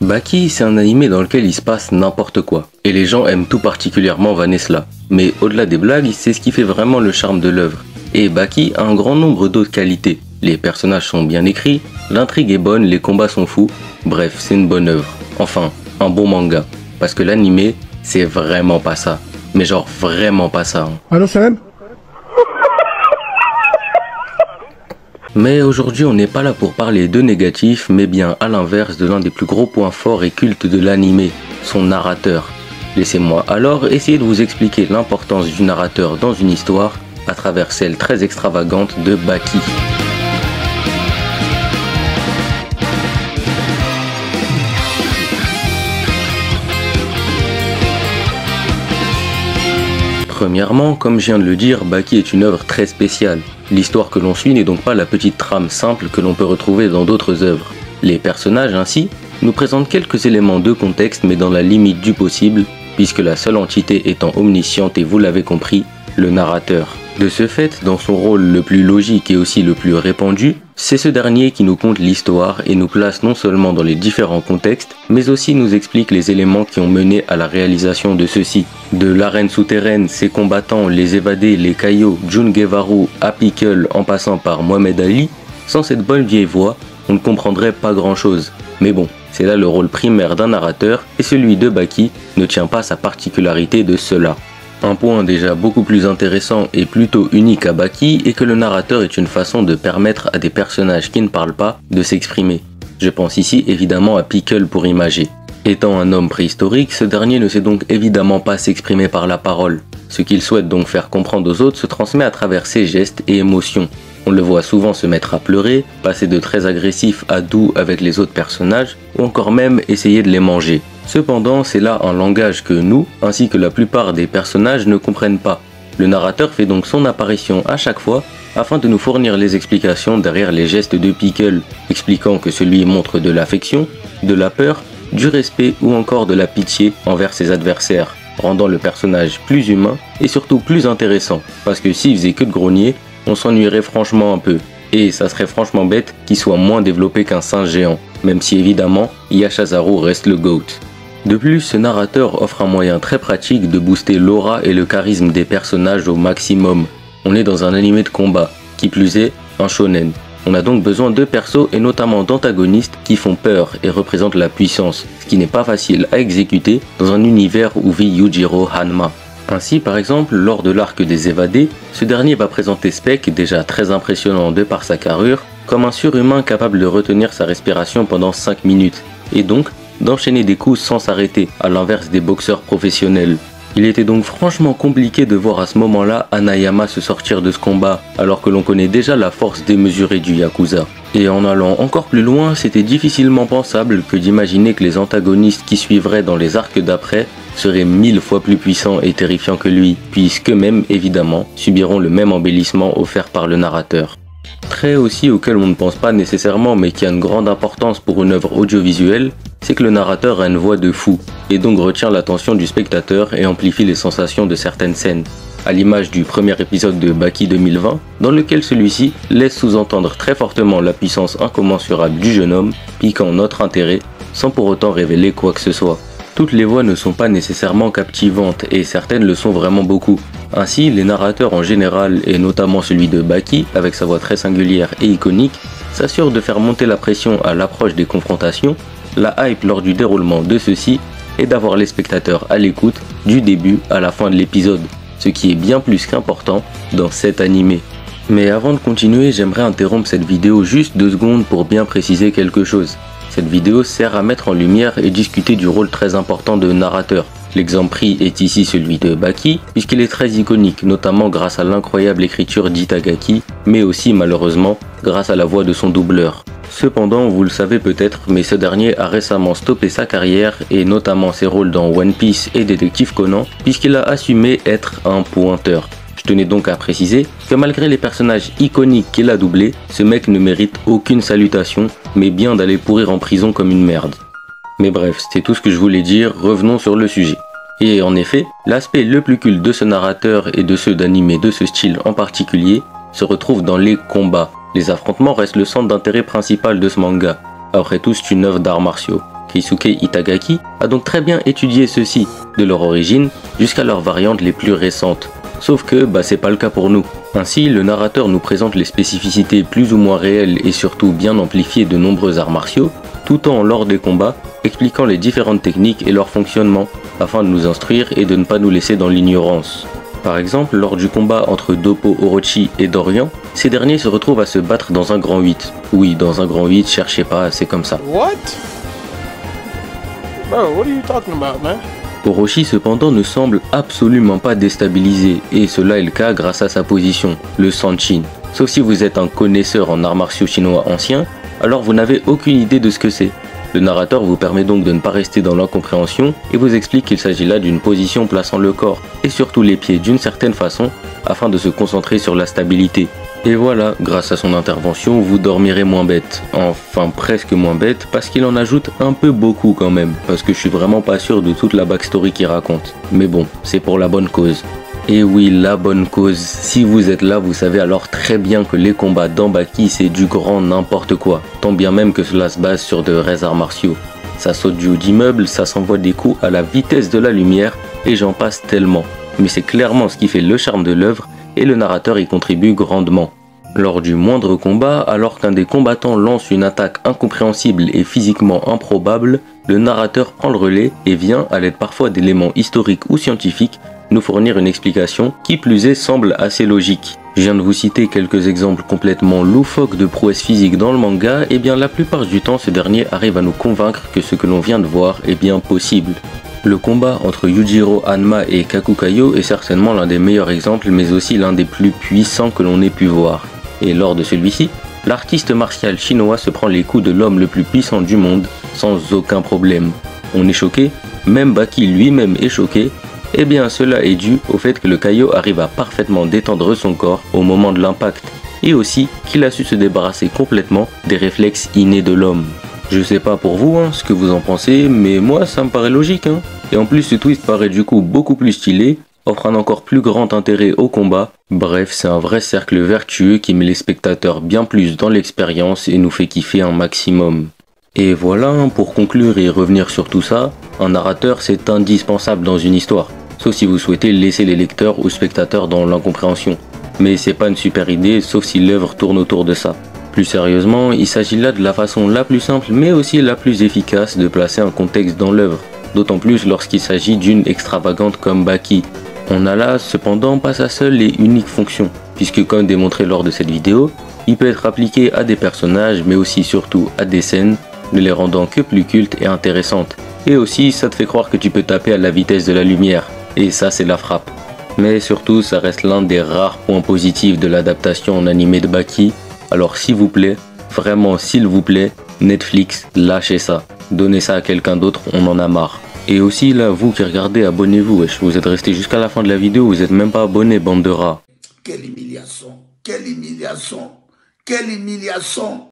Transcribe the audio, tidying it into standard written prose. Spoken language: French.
Baki, c'est un animé dans lequel il se passe n'importe quoi, et les gens aiment tout particulièrement Vanessa. Mais au-delà des blagues, c'est ce qui fait vraiment le charme de l'œuvre. Et Baki a un grand nombre d'autres qualités. Les personnages sont bien écrits, l'intrigue est bonne, les combats sont fous, bref, c'est une bonne œuvre. Enfin, un bon manga. Parce que l'animé, c'est vraiment pas ça. Mais genre vraiment pas ça. Allô Salam ? Mais aujourd'hui, on n'est pas là pour parler de négatif, mais bien à l'inverse de l'un des plus gros points forts et cultes de l'animé, son narrateur. Laissez-moi alors essayer de vous expliquer l'importance du narrateur dans une histoire à travers celle très extravagante de Baki. Premièrement, comme je viens de le dire, Baki est une œuvre très spéciale. L'histoire que l'on suit n'est donc pas la petite trame simple que l'on peut retrouver dans d'autres œuvres. Les personnages ainsi nous présentent quelques éléments de contexte mais dans la limite du possible, puisque la seule entité étant omnisciente et vous l'avez compris, le narrateur. De ce fait, dans son rôle le plus logique et aussi le plus répandu, c'est ce dernier qui nous conte l'histoire et nous place non seulement dans les différents contextes, mais aussi nous explique les éléments qui ont mené à la réalisation de ceux-ci. De l'arène souterraine, ses combattants, les évadés, les Kaio, Jungevaru, Apikel en passant par Mohamed Ali, sans cette bonne vieille voix, on ne comprendrait pas grand-chose. Mais bon, c'est là le rôle primaire d'un narrateur et celui de Baki ne tient pas sa particularité de cela. Un point déjà beaucoup plus intéressant et plutôt unique à Baki est que le narrateur est une façon de permettre à des personnages qui ne parlent pas de s'exprimer. Je pense ici évidemment à Pickle pour imager. Étant un homme préhistorique, ce dernier ne sait donc évidemment pas s'exprimer par la parole. Ce qu'il souhaite donc faire comprendre aux autres se transmet à travers ses gestes et émotions. On le voit souvent se mettre à pleurer, passer de très agressif à doux avec les autres personnages, ou encore même essayer de les manger. Cependant, c'est là un langage que nous, ainsi que la plupart des personnages, ne comprennent pas. Le narrateur fait donc son apparition à chaque fois afin de nous fournir les explications derrière les gestes de Pickle, expliquant que celui montre de l'affection, de la peur, du respect ou encore de la pitié envers ses adversaires, rendant le personnage plus humain et surtout plus intéressant, parce que s'il faisait que de grogner, on s'ennuierait franchement un peu, et ça serait franchement bête qu'il soit moins développé qu'un singe géant, même si évidemment Yashazaru reste le GOAT. De plus, ce narrateur offre un moyen très pratique de booster l'aura et le charisme des personnages au maximum. On est dans un animé de combat, qui plus est, un shonen. On a donc besoin de persos et notamment d'antagonistes qui font peur et représentent la puissance, ce qui n'est pas facile à exécuter dans un univers où vit Yujiro Hanma. Ainsi, par exemple, lors de l'arc des évadés, ce dernier va présenter Spec, déjà très impressionnant de par sa carrure, comme un surhumain capable de retenir sa respiration pendant 5 minutes, et donc d'enchaîner des coups sans s'arrêter, à l'inverse des boxeurs professionnels. Il était donc franchement compliqué de voir à ce moment-là Hanayama se sortir de ce combat, alors que l'on connaît déjà la force démesurée du Yakuza. Et en allant encore plus loin, c'était difficilement pensable que d'imaginer que les antagonistes qui suivraient dans les arcs d'après seraient 1000 fois plus puissants et terrifiants que lui, puisqu'eux-mêmes, évidemment, subiront le même embellissement offert par le narrateur. Trait aussi auquel on ne pense pas nécessairement mais qui a une grande importance pour une œuvre audiovisuelle, c'est que le narrateur a une voix de fou, et donc retient l'attention du spectateur et amplifie les sensations de certaines scènes, à l'image du premier épisode de Baki 2020, dans lequel celui-ci laisse sous-entendre très fortement la puissance incommensurable du jeune homme, piquant notre intérêt, sans pour autant révéler quoi que ce soit. Toutes les voix ne sont pas nécessairement captivantes, et certaines le sont vraiment beaucoup. Ainsi, les narrateurs en général, et notamment celui de Baki, avec sa voix très singulière et iconique, s'assurent de faire monter la pression à l'approche des confrontations, la hype lors du déroulement de ceux-ci, et d'avoir les spectateurs à l'écoute du début à la fin de l'épisode, ce qui est bien plus qu'important dans cet animé. Mais avant de continuer, j'aimerais interrompre cette vidéo juste 2 secondes pour bien préciser quelque chose. Cette vidéo sert à mettre en lumière et discuter du rôle très important de narrateur. L'exemple pris est ici celui de Baki, puisqu'il est très iconique, notamment grâce à l'incroyable écriture d'Itagaki, mais aussi malheureusement grâce à la voix de son doubleur. Cependant, vous le savez peut-être, mais ce dernier a récemment stoppé sa carrière et notamment ses rôles dans One Piece et Détective Conan, puisqu'il a assumé être un pointeur. Je tenais donc à préciser que malgré les personnages iconiques qu'il a doublés, ce mec ne mérite aucune salutation, mais bien d'aller pourrir en prison comme une merde. Mais bref, c'était tout ce que je voulais dire, revenons sur le sujet. Et en effet, l'aspect le plus culte de ce narrateur et de ceux d'animés de ce style en particulier se retrouve dans les combats. Les affrontements restent le centre d'intérêt principal de ce manga. Après tout, c'est une œuvre d'arts martiaux. Keisuke Itagaki, a donc très bien étudié ceux-ci, de leur origine jusqu'à leurs variantes les plus récentes. Sauf que c'est pas le cas pour nous. Ainsi, le narrateur nous présente les spécificités plus ou moins réelles et surtout bien amplifiées de nombreux arts martiaux, tout en lors des combats, expliquant les différentes techniques et leur fonctionnement, afin de nous instruire et de ne pas nous laisser dans l'ignorance. Par exemple, lors du combat entre Doppo Orochi et Dorian, ces derniers se retrouvent à se battre dans un grand 8. Oui, dans un grand 8, cherchez pas, c'est comme ça. What? Bro, what are you talking about, man? Orochi cependant ne semble absolument pas déstabilisé, et cela est le cas grâce à sa position, le Sanshin. Sauf si vous êtes un connaisseur en arts martiaux chinois anciens, alors vous n'avez aucune idée de ce que c'est. Le narrateur vous permet donc de ne pas rester dans l'incompréhension et vous explique qu'il s'agit là d'une position plaçant le corps et surtout les pieds d'une certaine façon afin de se concentrer sur la stabilité. Et voilà, grâce à son intervention, vous dormirez moins bête. Enfin, presque moins bête, parce qu'il en ajoute un peu beaucoup quand même, parce que je suis vraiment pas sûr de toute la backstory qu'il raconte. Mais bon, c'est pour la bonne cause. Et oui, la bonne cause, si vous êtes là, vous savez alors très bien que les combats dans Baki c'est du grand n'importe quoi, tant bien même que cela se base sur de vrais arts martiaux. Ça saute du haut d'immeuble, ça s'envoie des coups à la vitesse de la lumière, et j'en passe tellement. Mais c'est clairement ce qui fait le charme de l'œuvre, et le narrateur y contribue grandement. Lors du moindre combat, alors qu'un des combattants lance une attaque incompréhensible et physiquement improbable, le narrateur prend le relais et vient, à l'aide parfois d'éléments historiques ou scientifiques, nous fournir une explication qui plus est semble assez logique. Je viens de vous citer quelques exemples complètement loufoques de prouesses physiques dans le manga, et bien la plupart du temps ce dernier arrive à nous convaincre que ce que l'on vient de voir est bien possible. Le combat entre Yujiro Hanma et Kakukayo est certainement l'un des meilleurs exemples mais aussi l'un des plus puissants que l'on ait pu voir. Et lors de celui-ci, l'artiste martial chinois se prend les coups de l'homme le plus puissant du monde sans aucun problème. On est choqué, même Baki lui-même est choqué. Eh bien cela est dû au fait que le Kaio arrive à parfaitement détendre son corps au moment de l'impact, et aussi qu'il a su se débarrasser complètement des réflexes innés de l'homme. Je sais pas pour vous ce que vous en pensez, mais moi ça me paraît logique. Et en plus ce twist paraît du coup beaucoup plus stylé, offre un encore plus grand intérêt au combat. Bref, c'est un vrai cercle vertueux qui met les spectateurs bien plus dans l'expérience et nous fait kiffer un maximum. Et voilà, pour conclure et revenir sur tout ça, un narrateur c'est indispensable dans une histoire. Sauf si vous souhaitez laisser les lecteurs ou spectateurs dans l'incompréhension. Mais c'est pas une super idée, sauf si l'œuvre tourne autour de ça. Plus sérieusement, il s'agit là de la façon la plus simple mais aussi la plus efficace de placer un contexte dans l'œuvre. D'autant plus lorsqu'il s'agit d'une extravagante comme Baki. On a là cependant pas sa seule et unique fonction, puisque comme démontré lors de cette vidéo, il peut être appliqué à des personnages mais aussi surtout à des scènes, ne les rendant que plus cultes et intéressantes. Et aussi ça te fait croire que tu peux taper à la vitesse de la lumière. Et ça c'est la frappe. Mais surtout ça reste l'un des rares points positifs de l'adaptation en animé de Baki. Alors s'il vous plaît, vraiment s'il vous plaît, Netflix, lâchez ça. Donnez ça à quelqu'un d'autre, on en a marre. Et aussi là, vous qui regardez, abonnez-vous, wesh. Vous êtes restés jusqu'à la fin de la vidéo, vous êtes même pas abonnés, bande de rats. Quelle humiliation, quelle humiliation, quelle humiliation.